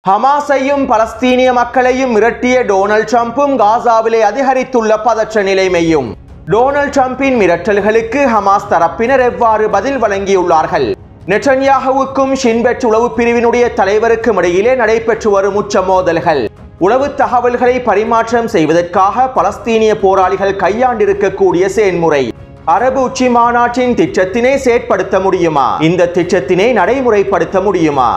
ஹமாஸையும் பலஸ்தீனிய மக்களையும் மிரட்டிய டொனால்ட் ட்ரம்பும் காசாவிலே அதிகரித்துள்ள பதற்ற நிலைமையும். டொனால்ட் ட்ரம்பின் மிரட்டல்களுக்கு ஹமாஸ் தரப்பினர் எவ்வாறு பதில் வழங்கியுள்ளார்கள்? நெட்டன்யாஹுவுக்கும் ஷின் பெட் உளவு பிரிவினுடைய தலைவருக்கும் இடையிலே நடைபெற்று வரும் உச்ச மோதல்கள். உளவு தகவல்களை பரிமாற்றம் செய்வதற்காக பலஸ்தீனிய போராளிகள் கையாண்டிருக்கக்கூடிய செயல்முறை. அரபு உச்சி மாநாட்டின் திட்டத்தினை செயற்படுத்த முடியுமா? இந்த திட்டத்தினை நடைமுறைப்படுத்த முடியுமா?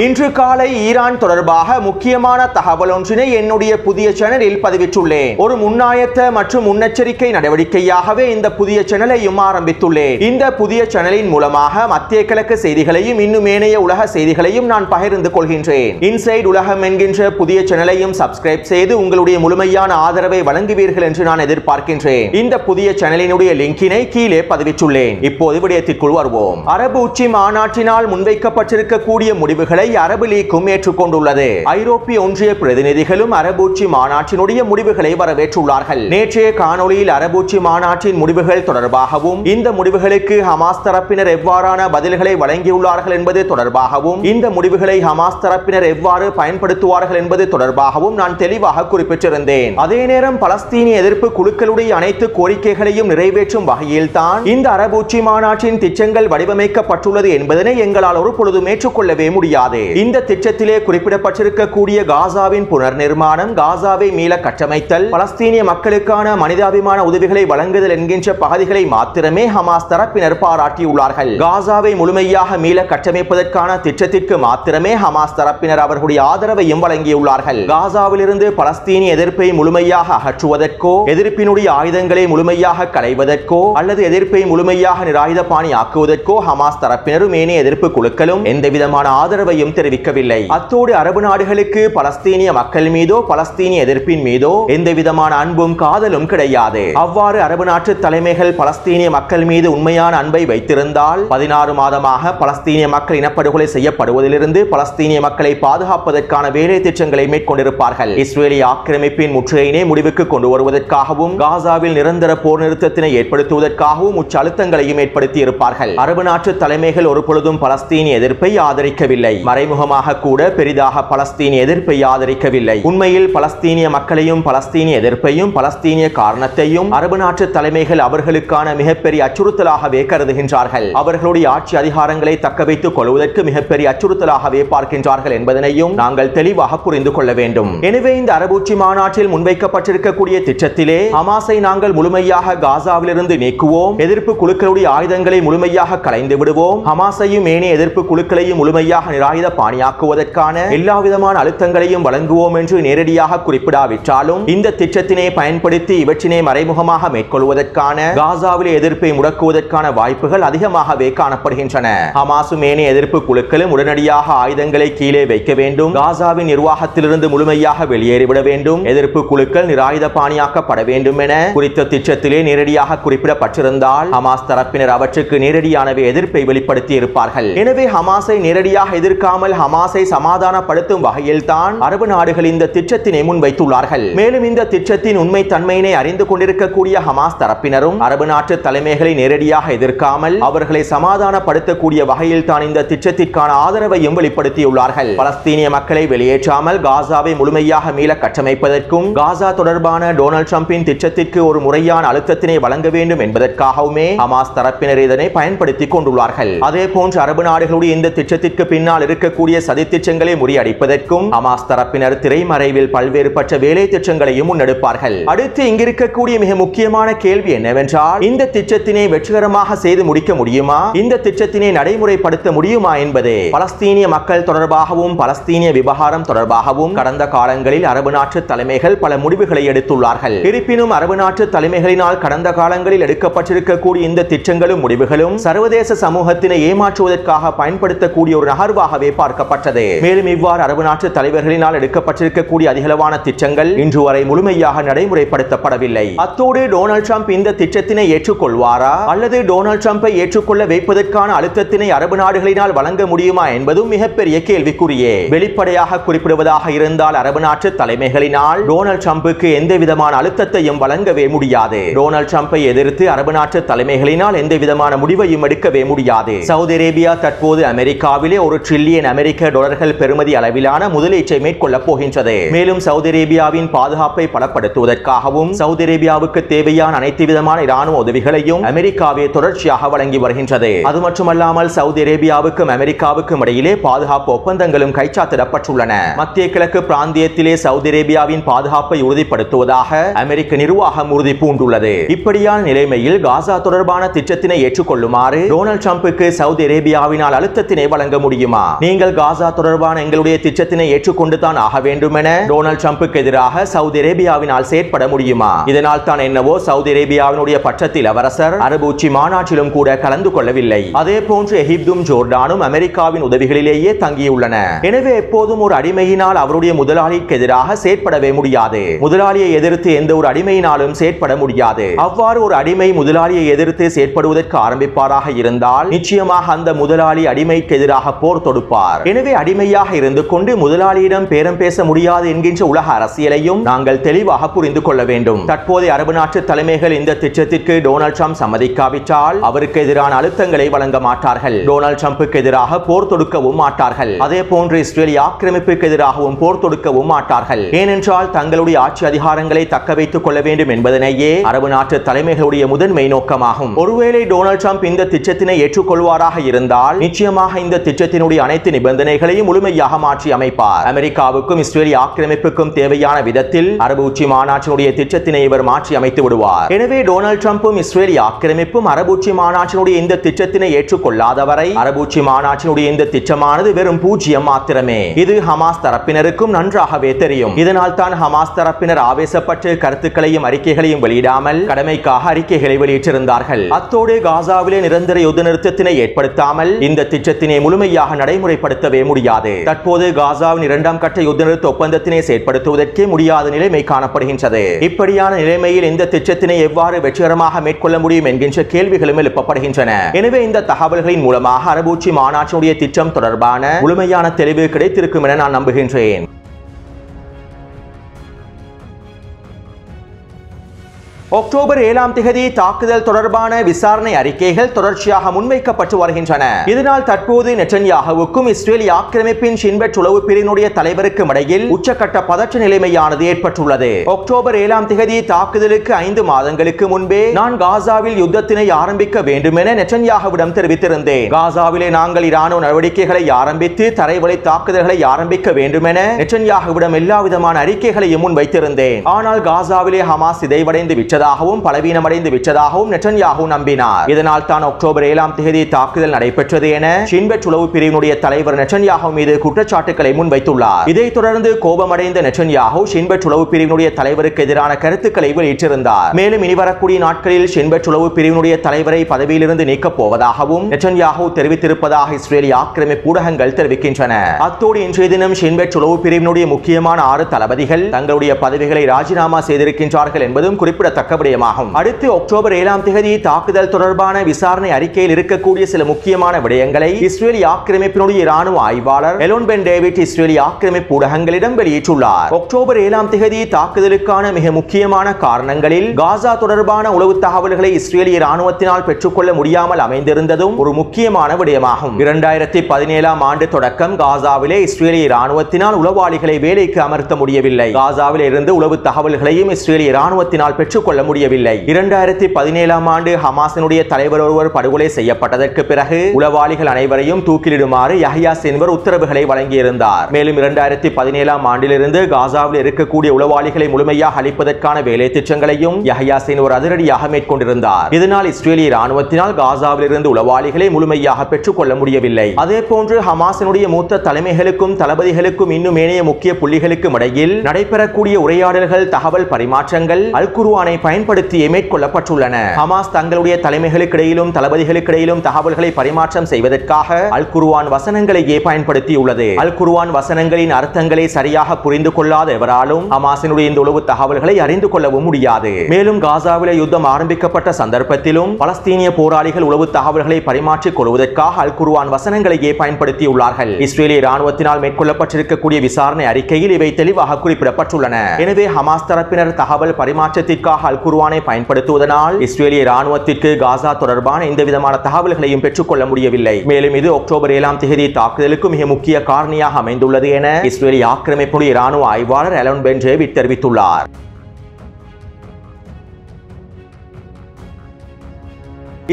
இன்று காலை ஈரான் தொடர்பாக முக்கியமான தகவல் ஒன்றினை என்னுடைய புதிய சேனலில் பதிவிட்டுள்ளேன். ஒரு முன்னாயத்த மற்றும் முன்னெச்சரிக்கை நடவடிக்கையாகவே இந்த புதிய சேனலையும் ஆரம்பித்துள்ளேன். இந்த புதிய சேனலின் மூலமாக மத்திய கிழக்கு செய்திகளையும் இன்னும் ஏனைய உலக செய்திகளையும் நான் பகிர்ந்து கொள்கின்றேன். இன்சைட் உலகம் என்கின்ற புதிய சேனலையும் சப்ஸ்கிரைப் செய்து உங்களுடைய முழுமையான ஆதரவை வழங்குவீர்கள் என்று நான் எதிர்பார்க்கின்றேன். இந்த புதிய சேனலினுடைய லிங்கினை கீழே பதிவிட்டுள்ளேன். இப்போது விடயத்திற்குள் வருவோம். அரபு உச்சி மாநாட்டினால் முன்வைக்கப்பட்டிருக்கக்கூடிய முடிவுகளை அரபு லீக்கும் ஏற்றுக்கொண்டுள்ளது. ஐரோப்பிய ஒன்றிய பிரதிநிதிகளும் அரபு உச்சி மாநாட்டினுடைய முடிவுகளை வரவேற்றுள்ளார்கள். நேற்றைய காணொளியில் அரபு உச்சி மாநாட்டின் முடிவுகள் தொடர்பாகவும் இந்த முடிவுகளுக்கு ஹமாஸ் தரப்பினர் எவ்வாறான பதில்களை வழங்கியுள்ளார்கள் என்பது தொடர்பாகவும் இந்த முடிவுகளை ஹமாஸ் தரப்பினர் எவ்வாறு பயன்படுத்துவார்கள் என்பது தொடர்பாகவும் நான் தெளிவாக குறிப்பிட்டிருந்தேன். அதே நேரம் பலஸ்தீனிய எதிர்ப்பு குழுக்களுடைய அனைத்து கோரிக்கைகளையும் நிறைவேற்றும் வகையில் தான் இந்த அரபு உச்சி மாநாட்டின் திட்டங்கள் வடிவமைக்கப்பட்டுள்ளது என்பதனை எங்களால் ஒரு பொழுதும் ஏற்றுக்கொள்ளவே முடியாது. இந்த திட்டத்திலே குறிப்பிடப்பட்டிருக்கக்கூடிய காசாவின் புனர் நிர்மாணம், காசாவை மீள கட்டமைத்தல், பலஸ்தீனிய மக்களுக்கான மனிதாபிமான உதவிகளை வழங்குதல் என்கின்ற பகுதிகளை மாத்திரமே ஹமாஸ் தரப்பினர் பாராட்டியுள்ளார்கள். காசாவை முழுமையாக மீள கட்டமைப்பதற்கான திட்டத்திற்கு மாத்திரமே ஹமாஸ் தரப்பினர் அவர்களுடைய ஆதரவையும் வழங்கியுள்ளார்கள். காசாவிலிருந்து பலஸ்தீனிய எதிர்ப்பை முழுமையாக அகற்றுவதற்கோ, எதிர்ப்பினுடைய ஆயுதங்களை முழுமையாக களைவதற்கோ அல்லது எதிர்ப்பை முழுமையாக நிராயுதபாணி ஆக்குவதற்கோ ஹமாஸ் தரப்பினரும் ஏனைய எதிர்ப்பு குழுக்களும் எந்தவிதமான ஆதரவையும் தெரிவிக்கவில்லை. அத்தோடு அரபு நாடுகளுக்கு பலஸ்தீனிய மக்கள் மீதோ பலஸ்தீனிய எதிர்ப்பின் மீதோ எந்த விதமான அன்பும் காதலும் கிடையாது. அவ்வாறு அரபு நாட்டு தலைமைகள் பலஸ்தீனிய மக்கள் மீது உண்மையான அன்பை வைத்திருந்தால் 16 மாதமாக பலஸ்தீனிய மக்கள் இனப்படுகொலை செய்யப்படுவதிலிருந்து பலஸ்தீனிய மக்களை பாதுகாப்பதற்கான வேலை திட்டங்களை மேற்கொண்டிருப்பார்கள். இஸ்ரேலிய ஆக்கிரமிப்பின் முற்றுகையினை முடிவுக்கு கொண்டு வருவதற்காகவும் காசாவில் நிரந்தர போர் நிறுத்தத்தினை ஏற்படுத்துவதற்காகவும் உச்ச அழுத்தங்களையும் ஏற்படுத்தி இருப்பார்கள். அரபு நாட்டு தலைமைகள் ஒரு பொழுதும் பலஸ்தீனிய எதிர்ப்பை ஆதரிக்கவில்லை. மறைமுகமாக கூட பெரிதாக பலஸ்தீனிய எதிர்ப்பை ஆதரிக்கவில்லை. உண்மையில் பலஸ்தீனிய மக்களையும் பலஸ்தீனிய எதிர்ப்பையும் பலஸ்தீனிய காரணத்தையும் அரபு நாட்டு தலைமைகள் அவர்களுக்கான மிகப்பெரிய அச்சுறுத்தலாகவே கருதுகின்றார்கள். அவர்களுடைய ஆட்சி அதிகாரங்களை தக்க வைத்துக் கொள்வதற்கு மிகப்பெரிய அச்சுறுத்தலாகவே பார்க்கின்றார்கள் என்பதனையும் நாங்கள் தெளிவாக புரிந்து கொள்ள வேண்டும். எனவே இந்த அரபு உச்சி மாநாட்டில் முன்வைக்கப்பட்டிருக்கக்கூடிய திட்டத்திலே ஹமாஸை நாங்கள் முழுமையாக காசாவிலிருந்து நீக்குவோம், எதிர்ப்பு குழுக்களுடைய ஆயுதங்களை முழுமையாக களைந்து விடுவோம், ஹமாஸையும் ஏனைய எதிர்ப்பு குழுக்களையும் முழுமையாக நிராயுத பாணியாக்குவதற்கான எல்லா விதமான அழுத்தங்களையும் வழங்குவோம் என்று நேரடியாக குறிப்பிடாவிட்டாலும் இந்த திட்டத்தினை பயன்படுத்தி இவற்றினை மறைமுகமாக மேற்கொள்வதற்கான காசாவிலே எதிர்ப்பை முடக்குவதற்கான வாய்ப்புகள் அதிகமாகவே காணப்படுகின்றன. ஹமாஸும் ஏனைய எதிர்ப்பு குழுக்களும் உடனடியாக ஆயுதங்களை கீழே வைக்க வேண்டும், காசாவின் நிர்வாகத்திலிருந்து முழுமையாக வெளியேறிவிட வேண்டும், எதிர்ப்பு குழுக்கள் நிராயுத பாணியாக்கப்பட வேண்டும் என குறித்த திட்டத்திலே நேரடியாக குறிப்பிடப்பட்டிருந்தால் ஹமாஸ் தரப்பினர் அவற்றுக்கு நேரடியானவே எதிர்ப்பை வெளிப்படுத்தி இருப்பார்கள். எனவே ஹமாஸை நேரடியாக எதிர்க்காமல் ஹமாஸை சமாதானப்படுத்தும் வகையில் தான் அரபு நாடுகள் இந்த திட்டத்தினை முன்வைத்துள்ளார்கள். மேலும் இந்த திட்டத்தின் உண்மை தன்மையினை அறிந்து கொண்டிருக்கக்கூடிய ஹமாஸ் தரப்பினரும் அரபு நாட்டு தலைமைகளை நேரடியாக எதிர்க்காமல் அவர்களை சமாதானப்படுத்தக்கூடிய வகையில் தான் இந்த திட்டத்திற்கான ஆதரவையும் வெளிப்படுத்தியுள்ளார்கள். பலஸ்தீனிய மக்களை வெளியேற்றாமல் காசாவை முழுமையாக மீள கட்டமைப்பதற்கும் காசா தொடர்பான டொனால்ட் ட்ரம்பின் திட்டத்திற்கு ஒரு முறையான அழுத்தத்தினை வழங்க வேண்டும் என்பதற்காகவுமே ஹமாஸ் தரப்பினர் இதனை பயன்படுத்திக் கொண்டுள்ளார்கள். அதே போன்று அரபு நாடுகளுடைய இந்த திட்டத்திற்கு பின்னால் இருக்கக்கூடிய சதி திட்டங்களை முறியடிப்பதற்கும் ஹமாஸ் தரப்பினர் திரைமறைவில் பல்வேறுபட்ட வேலை திட்டங்களையும் முன்னெடுப்பார்கள். அடுத்து இங்கிருக்கக்கூடிய மிக முக்கியமான கேள்வி என்னவென்றால், இந்த திட்டத்தினை வெற்றிகரமாக செய்து முடிக்க முடியுமா, இந்த திட்டத்தினை நடைமுறைப்படுத்த முடியுமா என்பதே. பலஸ்தீனிய மக்கள் தொடர்பாகவும் பலஸ்தீனிய விவகாரம் தொடர்பாகவும் கடந்த காலங்களில் அரபு நாட்டு தலைமைகள் பல முடிவுகளை எடுத்துள்ளார்கள். இருப்பினும் அரபு நாட்டு தலைமைகளினால் கடந்த காலங்களில் எடுக்கப்பட்டிருக்கக்கூடிய இந்த திட்டங்களும் முடிவுகளும் சர்வதேச சமூகத்தினை ஏமாற்றுவதற்காக பயன்படுத்தக்கூடிய ஒரு நகர்வாகவே பார்க்கப்பட்டது. மேலும் இவ்வாறு அரபு நாட்டு தலைவர்களினால் எடுக்கப்பட்டிருக்கக்கூடிய அதிகளவான திட்டங்கள் இன்று வரை முழுமையாக நடைமுறைப்படுத்தப்படவில்லை. அத்தோடு டொனால்ட் ட்ரம்ப் இந்த திட்டத்தினை ஏற்றுக்கொள்வாரா அல்லது டொனால்ட் ட்ரம்பை ஏற்றுக்கொள்ள வைப்பதற்கான அழுத்தத்தினை அரபு நாடுகளினால் வழங்க முடியுமா என்பதும் மிகப்பெரிய கேள்விக்குறியே. வெளிப்படையாக குறிப்பிடுவதாக இருந்தால் அரபு நாட்டு தலைமைகளினால் டொனால்ட் ட்ரம்புக்கு எந்த விதமான அழுத்தத்தையும் வழங்கவே முடியாது. டொனால்ட் ட்ரம்பை எதிர்த்து அரபு நாட்டு தலைமைகளினால் எந்த விதமான முடிவையும் எடுக்கவே முடியாது. சவுதி அரேபியா தற்போது அமெரிக்காவிலே $1 டிரில்லியன் அமெரிக்க டாலர்கள் பெறுமதி அளவிலான முதலீட்டை மேற்கொள்ளப் போகின்றது. மேலும் சவுதி அரேபியாவின் பாதுகாப்பை பலப்படுத்துவதற்காகவும் சவுதி அரேபியாவுக்கு தேவையான அனைத்து விதமான இராணுவ உதவிகளையும் அமெரிக்காவே தொடர்ச்சியாக வழங்கி வருகின்றது. அது மட்டுமல்லாமல் சவுதி அரேபியாவுக்கும் அமெரிக்காவுக்கும் இடையிலே பாதுகாப்பு ஒப்பந்தங்களும் கைச்சாத்திடப்பட்டுள்ளன. மத்திய கிழக்கு பிராந்தியத்திலே சவுதி அரேபியாவின் பாதுகாப்பை உறுதிப்படுத்துவதாக அமெரிக்க நிர்வாகம் உறுதி பூண்டுள்ளது. இப்படியான நிலைமையில் காசா தொடர்பான திட்டத்தினை ஏற்றுக்கொள்ளுமாறு டொனால்ட் ட்ரம்புக்கு சவுதி அரேபியாவினால் அழுத்தத்தினை வழங்க முடியுமா? நீங்கள் காசா தொடர்பான எங்களுடைய திட்டத்தினை ஏற்றுக்கொண்டுதான் ஆக வேண்டும் என டொனால்ட் ட்ரம்புக்கு எதிராக சவுதி அரேபியாவினால் செயற்பட முடியுமா? இதனால் தான் என்னவோ சவுதி அரேபியாவினுடைய பட்சத்தில் இளவரசர் அரபு உச்சி மாநாட்டிலும் கூட கலந்து கொள்ளவில்லை. அதே போன்று எகிப்தும் ஜோர்டானும் அமெரிக்காவின் உதவிகளிலேயே தங்கியுள்ளன. எனவே எப்போதும் ஒரு அடிமையினால் அவருடைய முதலாளிக்கு எதிராக செயற்படவே முடியாது. முதலாளியை எதிர்த்து எந்த ஒரு அடிமையினாலும் செயற்பட முடியாது. அவ்வாறு ஒரு அடிமை முதலாளியை எதிர்த்து செயற்படுவதற்கு ஆரம்பிப்பாராக இருந்தால் நிச்சயமாக அந்த முதலாளி அடிமைக்கு எதிராக போர் தொடுப்பார். எனவே அடிமையாக இருந்து கொண்டு முதலாளியிடம் பேரம் பேச முடியாது என்கின்ற உலக அரசியலையும் நாங்கள் தெளிவாக புரிந்து கொள்ள வேண்டும். தற்போதைய அரபு நாட்டு தலைமைகள் இந்த திட்டத்திற்கு டொனால்ட் ட்ரம்ப் சம்மதிக்காவிட்டால் அவருக்கு எதிரான அழுத்தங்களை வழங்க மாட்டார்கள். டொனால்ட் ட்ரம்புக்கு எதிராக போர் தொடுக்கவும் மாட்டார்கள். அதே போன்று இஸ்ரேலிய ஆக்கிரமிப்புக்கு எதிராகவும் போர் தொடுக்கவும் மாட்டார்கள். ஏனென்றால் தங்களுடைய ஆட்சி அதிகாரங்களை தக்க வைத்துக் கொள்ள வேண்டும் என்பதனையே அரபு நாட்டு தலைமைகளுடைய முதன்மை நோக்கமாகும். ஒருவேளை டொனால்ட் ட்ரம்ப் இந்த திட்டத்தினை ஏற்றுக்கொள்வாராக இருந்தால் நிச்சயமாக இந்த திட்டத்தினுடைய அனைத்து நிபந்தனைகளையும் முழுமையாக மாற்றி அமைப்பார். அமெரிக்காவுக்கும் இஸ்ரேலிய ஆக்கிரமிப்புக்கும் தேவையான விதத்தில் அரபு உச்சி மாநாட்டினுடைய திட்டத்தினை இவர் மாற்றி அமைத்து விடுவார். எனவே டொனால்ட் ட்ரம்பும் இஸ்ரேலிய ஆக்கிரமிப்பும் அரபு உச்சி மாநாட்டினுடைய இந்த திட்டத்தினை ஏற்றுக்கொள்ளாதவரை அரபு உச்சி மாநாட்டினுடைய இந்த திட்டமானது வெறும் பூஜ்ஜியம் மாத்திரமே. இது ஹமாஸ் தரப்பினருக்கும் நன்றாகவே தெரியும். இதனால் தான் ஹமாஸ் தரப்பினர் ஆவேசப்பட்டு கருத்துக்களையும் அறிக்கைகளையும் வெளியிடாமல் கடமைக்காக அறிக்கைகளை வெளியிட்டிருந்தார்கள். அத்தோடு காசாவிலே நிரந்தர யுத்த நிறுத்தத்தினை ஏற்படுத்தாமல் இந்த திட்டத்தினை முழுமையாக நடைமுறைப்படுத்தவே முடியாது. தற்போது காசாவின் 2ஆம் கட்ட யுத்த நிறுத்த ஒப்பந்தத்தினை செயற்படுத்துவதற்கே முடியாத நிலைமை காணப்படுகின்றது. இப்படியான நிலைமையில் இந்த திட்டத்தினை எவ்வாறு வெற்றிகரமாக மேற்கொள்ள முடியும் என்கின்ற கேள்விகளும் எழுப்பப்படுகின்றன. எனவே இந்த தகவல்களின் மூலமாக அரபு உச்சி மாநாட்டினுடைய திட்டம் தொடர்பான முழுமையான தெளிவு கிடைத்திருக்கும் என நான் நம்புகின்றேன். அக்டோபர் 7ஆம் தேதி தாக்குதல் தொடர்பான விசாரணை அறிக்கைகள் தொடர்ச்சியாக முன்வைக்கப்பட்டு வருகின்றன. இதனால் தற்போது நெட்டன்யாகுவுக்கும் இஸ்ரேலிய ஆக்கிரமிப்பின் ஷின் பெட் உளவு பிரிவினுடைய தலைவருக்கும் இடையில் உச்சக்கட்ட பதற்ற நிலைமையானது ஏற்பட்டுள்ளது. அக்டோபர் 7ஆம் தேதி தாக்குதலுக்கு 5 மாதங்களுக்கு முன்பே நான் காசாவில் யுத்தத்தினை ஆரம்பிக்க வேண்டும் என நெட்டன்யாகுவிடம் தெரிவித்திருந்தேன். காசாவிலே நாங்கள் இராணுவ நடவடிக்கைகளை ஆரம்பித்து தரைவழி தாக்குதல்களை ஆரம்பிக்க வேண்டும் என நெட்டன்யாகுவிடம் எல்லா விதமான அறிக்கைகளையும் முன்வைத்திருந்தேன். ஆனால் காசாவிலே ஹமாஸ் சிதைவடைந்து விட்டது பலவீனமடைந்து விட்டதாகவும் நெட்டன்யாகு நம்பினார். இதனால் தான் அக்டோபர் 7ஆம் தேதி தாக்குதல் நடைபெற்றது என ஷின் பெட் உளவு பிரிவினுடைய தலைவர் நெட்டன்யாகு மீது குற்றச்சாட்டுகளை முன்வைத்துள்ளார். இதைத் தொடர்ந்து கோபமடைந்த நெட்டன்யாகு ஷின் பெட் உளவு பிரிவினுடைய தலைவருக்கு எதிரான கருத்துக்களை வெளியிட்டிருந்தார். மேலும் இனி வரக்கூடிய நாட்களில் ஷின் பெட் உளவு பிரிவினுடைய தலைவரை பதவியிலிருந்து நீக்கப் போவதாகவும் நெட்டன்யாகு தெரிவித்திருப்பதாக இஸ்ரேலிய ஆக்கிரமிப்பு ஊடகங்கள் தெரிவிக்கின்றன. அத்தோடு இன்றைய தினம் ஷின் பெட் உளவு பிரிவினுடைய முக்கியமான 6 தளபதிகள் தங்களுடைய பதவிகளை ராஜினாமா செய்திருக்கின்றார்கள் என்பதும் குறிப்பிடத்தக்க விடயமாகும். அடுத்து அக்டோபர் 7ஆம் தேதி தாக்குதல் தொடர்பான விசாரணை அறிக்கையில் இருக்கக்கூடிய சில முக்கியமான விடயங்களை இஸ்ரேலிய ஆக்கிரமிப்பினுடைய இராணுவ ஆய்வாளர் எலோன் பென் டேவிட் இஸ்ரேலிய ஆக்கிரமிப்பு ஊடகங்களிடம் வெளியிட்டுள்ளார். அக்டோபர் 7ஆம் தேதி தாக்குதலுக்கான மிக முக்கியமான காரணங்களில் காசா தொடர்பான உளவு தகவல்களை இஸ்ரேலிய இராணுவத்தினால் பெற்றுக்கொள்ள முடியாமல் அமைந்திருந்ததும் ஒரு முக்கியமான விடயமாகும். 2017ஆம் ஆண்டு தொடக்கம் காசாவிலே இஸ்ரேலிய இராணுவத்தினால் உளவாளிகளை வேலைக்கு அமர்த்த முடியவில்லை. காசாவில் இருந்து உளவு தகவல்களையும் இஸ்ரேலிய இராணுவத்தினால் பெற்றுக்கொள்ள முடியவில்லை. 2017ஆம் ஆண்டு ஹமாஸினுடைய தலைவர் ஒருவர் படுகொலை செய்யப்பட்டதற்கு பிறகு உளவாளிகள் அனைவரையும் தூக்கிலிடுமாறு யஹ்யா சின்வர் உத்தரவுகளை வழங்கியிருந்தார். மேலும் 2017ஆம் ஆண்டிலிருந்து காசாவில் இருக்கக்கூடிய உளவாளிகளை முழுமையாக அழிப்பதற்கான வேலை திட்டங்களையும் யஹ்யா சின்வர் அதிரடியாக மேற்கொண்டிருந்தார். இதனால் இஸ்ரேலிய இராணுவத்தினால் காசாவில் இருந்து உளவாளிகளை முழுமையாக பெற்றுக்கொள்ள முடியவில்லை. அதே போன்று ஹமாஸினுடைய மூத்த தலைமைகளுக்கும் தளபதிகளுக்கும் இன்னும் ஏனைய முக்கிய புள்ளிகளுக்கும் இடையில் நடைபெறக்கூடிய உரையாடல்கள், தகவல் பரிமாற்றங்கள் அல் குர்ஆனை பயன்படுத்தி மேற்கொள்ளப்பட்டுள்ளன. ஹமாஸ் தங்களுடைய தலைமைகளுக்கிடையிலும் தளபதிகளுக்கிடையிலும் தகவல்களை பரிமாற்றம் செய்வதற்காக அல் குர்ஆன் வசனங்களையே பயன்படுத்தியுள்ளது. அல் குர்ஆன் வசனங்களின் அர்த்தங்களை சரியாக புரிந்து கொள்ளாத எவராலும் ஹமாஸினுடைய இந்த உளவு தகவல்களை அறிந்து கொள்ளவும் முடியாது. மேலும் காசாவிலே யுத்தம் ஆரம்பிக்கப்பட்ட சந்தர்ப்பத்திலும் பலஸ்தீனிய போராளிகள் உளவு தகவல்களை பரிமாற்றிக் கொள்வதற்காக அல் குர்ஆன் வசனங்களையே பயன்படுத்தியுள்ளார்கள். இஸ்ரேலிய ராணுவத்தினால் மேற்கொள்ளப்பட்டிருக்கக்கூடிய விசாரணை அறிக்கையில் இவை தெளிவாக குறிப்பிடப்பட்டுள்ளன. எனவே ஹமாஸ் தரப்பினர் தகவல் பரிமாற்றத்திற்காக அல் குர்ஆனை பயன்படுத்துவதனால் இஸ்ரேலிய ராணுவத்திற்கு காசா தொடர்பான எந்த விதமான தகவல்களையும் பெற்றுக்கொள்ள முடியவில்லை. மேலும் இது அக்டோபர் 7ஆம் தேதி தாக்குதலுக்கு மிக முக்கிய காரணியாக அமைந்துள்ளது என இஸ்ரேலிய ஆக்கிரமிப்புடைய ராணுவ ஆய்வாளர் அலன் பென்ஜேவிட் தெரிவித்துள்ளார்.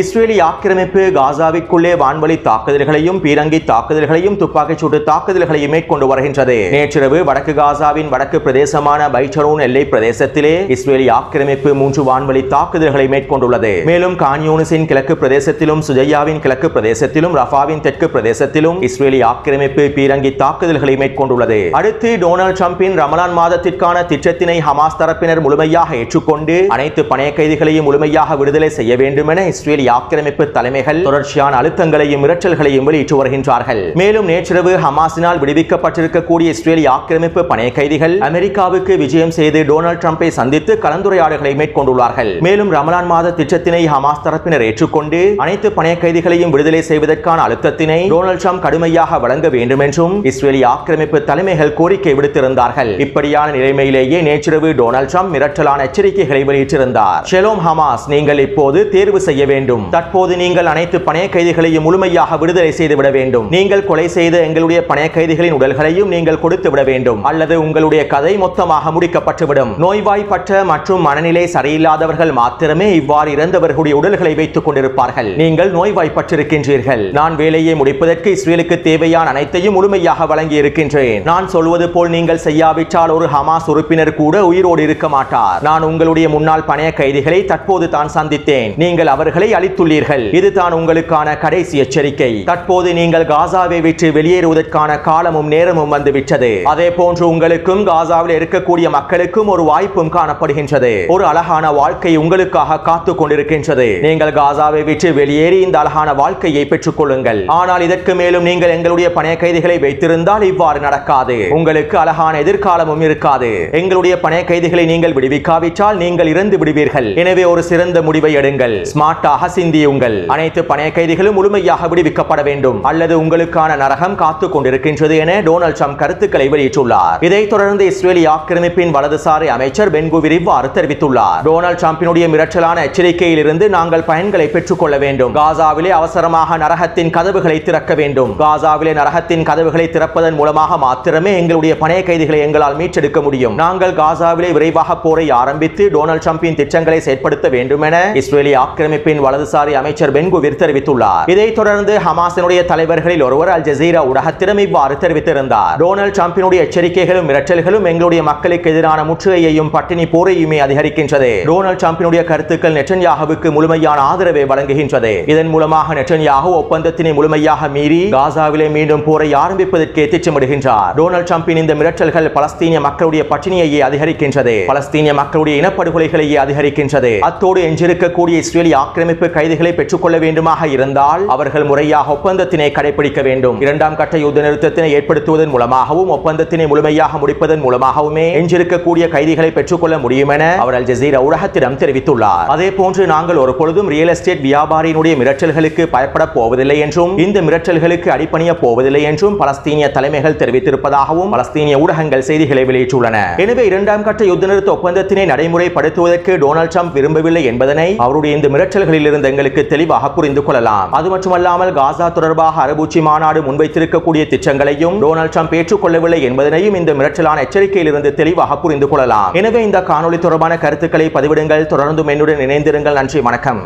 இஸ்ரேலிய ஆக்கிரமிப்பு காசாவிற்குள்ளே வான்வழி தாக்குதல்களையும் பீரங்கி தாக்குதல்களையும் துப்பாக்கிச் சூட்டு தாக்குதல்களையும் மேற்கொண்டு வருகின்றது. நேற்றிரவு வடக்கு காசாவின் வடக்கு பிரதேசமான பைச்சரோன் எல்லை பிரதேசத்திலே இஸ்ரேலிய ஆக்கிரமிப்பு 3 வான்வழி தாக்குதல்களை மேற்கொண்டுள்ளது. மேலும் கான் யூனிஸின் கிழக்கு பிரதேசத்திலும் சுஜையாவின் கிழக்கு பிரதேசத்திலும் ரஃபாவின் தெற்கு பிரதேசத்திலும் இஸ்ரேலிய ஆக்கிரமிப்பு பீரங்கி தாக்குதல்களை மேற்கொண்டுள்ளது. அடுத்து டொனால்ட் ட்ரம்பின் ரமலான் மாதத்திற்கான திட்டத்தினை ஹமாஸ் தரப்பினர் முழுமையாக ஏற்றுக்கொண்டு அனைத்து பணைய கைதிகளையும் முழுமையாக விடுதலை செய்ய வேண்டும் என இஸ்ரேல் ஆக்கிரமிப்பு தலைமைகள் தொடர்ச்சியான அழுத்தங்களையும் மிரட்டல்களையும் வெளியிட்டு வருகின்றார்கள். மேலும் நேற்றிரவு ஹமாஸினால் விடுவிக்கப்பட்டிருக்கக்கூடிய இஸ்ரேலிய ஆக்கிரமிப்பு பணைய கைதிகள் அமெரிக்காவுக்கு விஜயம் செய்து டொனால்ட் ட்ரம்பை சந்தித்து கலந்துரையாடல்களை மேற்கொண்டுள்ளார்கள். மேலும் ரமலான் மாத திட்டத்தினை ஹமாஸ் தரப்பினர் ஏற்றுக்கொண்டு அனைத்து பணைய கைதிகளையும் விடுதலை செய்வதற்கான அழுத்தத்தினை டொனால்ட் ட்ரம்ப் கடுமையாக வழங்க வேண்டும் என்றும் இஸ்ரேலிய ஆக்கிரமிப்பு தலைமைகள் கோரிக்கை விடுத்திருந்தார்கள். இப்படியான நிலைமையிலேயே நேற்றிரவு டொனால்ட் ட்ரம்ப் மிரட்டலான எச்சரிக்கைகளை வெளியிட்டிருந்தார். ஷெலோம் ஹமாஸ், நீங்கள் இப்போது தேர்வு செய்ய வேண்டும். தற்போது நீங்கள் அனைத்து பணைய கைதிகளையும் முழுமையாக விடுதலை செய்துவிட வேண்டும். நீங்கள் கொலை செய்த எங்களுடைய பணைய கைதிகளின் உடல்களையும் நீங்கள் கொடுத்து விட வேண்டும், அல்லது உங்களுடைய கதை மொத்தமாக முடிக்கப்பட்டுவிடும். நோய்வாய்ப்பட்ட மற்றும் மனநிலை சரியில்லாதவர்கள் மாத்திரமே இவ்வாறு இறந்தவர்களுடைய உடல்களை வைத்துக் கொண்டிருப்பார்கள். நீங்கள் நோய்வாய்ப்பட்டிருக்கின்றீர்கள். நான் வேலையை முடிப்பதற்கு இஸ்ரேலுக்கு தேவையான அனைத்தையும் முழுமையாக வழங்கி இருக்கின்றேன். நான் சொல்வது போல் நீங்கள் செய்யாவிட்டால் ஒரு ஹமாஸ் உறுப்பினர் கூட உயிரோடு இருக்க மாட்டார். நான் உங்களுடைய முன்னாள் பணைய கைதிகளை தற்போது தான் சந்தித்தேன். நீங்கள் அவர்களை அளித்துள்ளீர்கள். இதுதான் உங்களுக்கான கடைசி எச்சரிக்கை. தற்போது நீங்கள் காசாவை விட்டு வெளியேறுவதற்கான காலமும் நேரமும் வந்துவிட்டது. அதே போன்று உங்களுக்கும் காசாவில் இருக்கக்கூடிய மக்களுக்கும் ஒரு வாய்ப்பும் காணப்படுகின்றது. ஒரு அழகான வாழ்க்கை உங்களுக்காக காத்துக் கொண்டிருக்கின்றது. நீங்கள் காசாவை விட்டு வெளியேறி இந்த அழகான வாழ்க்கையை பெற்றுக் கொள்ளுங்கள். ஆனால் இதற்கு மேலும் நீங்கள் எங்களுடைய பணைய கைதிகளை வைத்திருந்தால் இவ்வாறு நடக்காது. உங்களுக்கு அழகான எதிர்காலமும் இருக்காது. எங்களுடைய பணைய கைதிகளை நீங்கள் விடுவிக்காவிட்டால் நீங்கள் இறந்து விடுவீர்கள். எனவே ஒரு சிறந்த முடிவை எடுங்கள். ஸ்மார்ட்டாக சிந்தியுங்கள். அனைத்து பணைய கைதிகளும் முழுமையாக விடுவிக்கப்பட வேண்டும், அல்லது உங்களுக்கான நரகம் காத்துக் கொண்டிருக்கின்றது என டொனால்ட் ட்ரம்ப் கருத்துக்களை வெளியிட்டுள்ளார். இதைத் தொடர்ந்து இஸ்ரேலிய ஆக்கிரமிப்பின் வலதுசாரி அமைச்சர் பென் குவிர் இவ்வாறு தெரிவித்துள்ளார். டொனால்ட் ட்ரம்பினுடைய மிரட்டலான எச்சரிக்கையில் இருந்து நாங்கள் பயன்களை பெற்றுக் கொள்ள வேண்டும். காசாவிலே அவசரமாக நரகத்தின் கதவுகளை திறக்க வேண்டும். காசாவிலே நரகத்தின் கதவுகளை திறப்பதன் மூலமாக மாத்திரமே எங்களுடைய பணைய கைதிகளை எங்களால் மீட்டெடுக்க முடியும். நாங்கள் காசாவிலே விரைவாக போரை ஆரம்பித்து டொனால்ட் ட்ரம்பின் திட்டங்களை செயற்படுத்த வேண்டும் என இஸ்ரேலிய ஆக்கிரமிப்பின் வலதுசாரி அமைச்சர் பென் குவிர் தெரிவித்துள்ளார். இதைத் தொடர்ந்து ஹமாஸினுடைய தலைவர்களில் ஒருவர் அல் ஜசீரா ஊடகத்திடம் இவ்வாறு தெரிவித்திருந்தார். டொனால்ட் ட்ரம்பினுடைய எச்சரிக்கைகளும் மிரட்டல்களும் எங்களுடைய மக்களுக்கு எதிரான முற்றுகையையும் பட்டினி போரையுமே அதிகரிக்கின்றது. டொனால்ட் ட்ரம்பினுடைய கருத்துக்கள் நெட்டன்யாகுவுக்கு முழுமையான ஆதரவை வழங்குகின்றது. இதன் மூலமாக நெட்டன்யாகு ஒப்பந்தத்தினை முழுமையாக மீறி காசாவிலே மீண்டும் போரை ஆரம்பிப்பதற்கு திட்டமிடுகின்றார். டொனால்ட் ட்ரம்பின் இந்த மிரட்டல்கள் பலஸ்தீனிய மக்களுடைய பட்டினியையே அதிகரிக்கின்றது. பலஸ்தீனிய மக்களுடைய இனப்படுகொலைகளையே அதிகரிக்கின்றது. அத்தோடு எஞ்சிருக்கக்கூடிய இஸ்ரேலிய ஆக்கிரமிப்பு கைதிகளை பெற்றுக்கொள்ள வேண்டுமாக இருந்தால் அவர்கள் முறையாக ஒப்பந்தத்தினை கடைபிடிக்க வேண்டும். இரண்டாம் கட்ட யுத்த நிறுத்தத்தினை ஏற்படுத்துவதன் மூலமாகவும் ஒப்பந்தத்தினை முழுமையாக முடிப்பதன் மூலமாகவுமே எஞ்சிருக்கக்கூடிய கைதிகளை பெற்றுக்கொள்ள முடியும் என அவர் அல் ஜசீரா ஊடகத்திடம் தெரிவித்துள்ளார். அதே போன்று நாங்கள் ஒரு பொழுதும் ரியல் எஸ்டேட் வியாபாரியினுடைய மிரட்டல்களுக்கு பயப்பட போவதில்லை என்றும் இந்த மிரட்டல்களுக்கு அடிபணிய போவதில்லை என்றும் பலஸ்தீனிய தலைமைகள் தெரிவித்திருப்பதாகவும் பலஸ்தீனிய ஊடகங்கள் செய்திகளை வெளியிட்டுள்ளன. எனவே இரண்டாம் கட்ட யுத்த நிறுத்த ஒப்பந்தத்தினை நடைமுறைப்படுத்துவதற்கு டொனால்ட் ட்ரம்ப் விரும்பவில்லை என்பதனை அவருடைய இந்த மிரட்டல்களில் இருந்து எங்களுக்கு தெளிவாக புரிந்து கொள்ளலாம். அது மட்டுமல்லாமல் காசா தொடர்பாக அரபு உச்சி மாநாடு முன்வைத்திருக்கக்கூடிய திட்டங்களையும் டொனால்ட் ட்ரம்ப் ஏற்றுக்கொள்ளவில்லை என்பதனையும் இந்த மிரட்டலான எச்சரிக்கையில் இருந்து தெளிவாக புரிந்து கொள்ளலாம். எனவே இந்த காணொளி தொடர்பான கருத்துக்களை பதிவிடுங்கள். தொடர்ந்து என்னுடன் இணைந்திருங்கள். நன்றி, வணக்கம்.